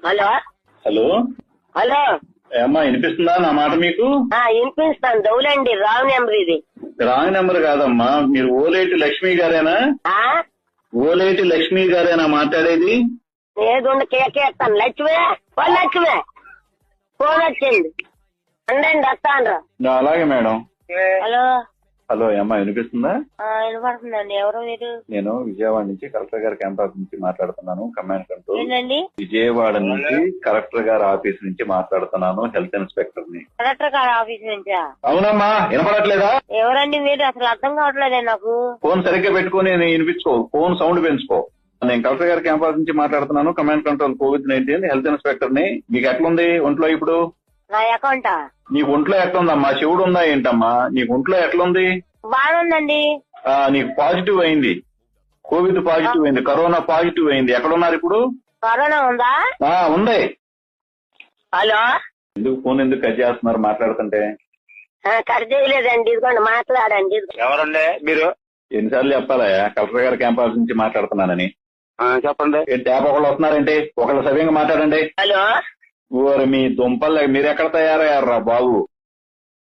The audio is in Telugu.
హలో హలో హలో అమ్మా వినిపిస్తుందా నా మాట మీకు? వినిపిస్తాను. దౌలండి రావు నెంబర్ ఇది. రాంగ్ నెంబర్ కాదమ్మా, మీరు ఓలేటి లక్ష్మి గారేనా? ఓలేటి లక్ష్మి గారేనా మాట్లాడేది? ఏదుండి కేకేస్తాను. లక్ష్మే లక్ష్మే ఫోన్ వచ్చింది అండి వస్తాను. అలాగే మేడం. హలో హలో అమ్మా వినిపిస్తుందా? వినపడుతుందండి. ఎవరు మీరు? నేను విజయవాడ నుంచి కలెక్టర్ గారి క్యాంపస్ నుంచి మాట్లాడుతున్నాను. Command control. ఏంటండి? విజయవాడ నుంచి కలెక్టర్ గారి ఆఫీస్ నుంచి మాట్లాడుతున్నాను. హెల్త్ ఇన్స్పెక్టర్ ని. కలెక్టర్ గారి ఆఫీస్ నుంచా? అవునమ్మా, వినపడట్లేదా? ఎవరండి మీరు? అసలు అర్థం కావట్లేదే నాకు. ఫోన్ సరిగ్గా పెట్టుకుని వినిపించుకో, ఫోన్ సౌండ్ పెంచుకో. నేను కలెక్టర్ గారి క్యాంపస్ నుంచి మాట్లాడుతున్నాను. Command control COVID-19 health inspector ని. మీకు ఎట్లుంది ఒంట్లో ఇప్పుడు? నా అకౌంటా? నీకు ఒంట్లో ఎట్లుందమ్మా? శివుడు ఉందా ఏంటమ్మా? నీకు ఒంట్లో ఎట్లుంది? బాగుందండి. నీకు పాజిటివ్ అయింది, కోవిడ్ పాజిటివ్ అయింది, కరోనా పాజిటివ్ అయింది. ఎక్కడున్నారు ఇప్పుడు? కరోనా ఉందా? ఉంది. హలో ఎందుకు ఫోన్ ఎందుకు కట్ చేస్తున్నారు మాట్లాడుతుంటే? కట్ చేయలేదండి. ఇదిగోండి మాట్లాడండి. ఎవరండి మీరు? ఎన్నిసార్లు చెప్పాలా కలెక్టర్ గారి క్యాంపస్ నుంచి మాట్లాడుతున్నానని? చెప్పండి. ట్యాప్ ఒకళ్ళు వస్తున్నారంటే ఒకళ్ళు సవ్యంగా మాట్లాడండి. హలో ఓరి మీ దుంపలు, మీరు ఎక్కడ తయారయ్యారా బాబు?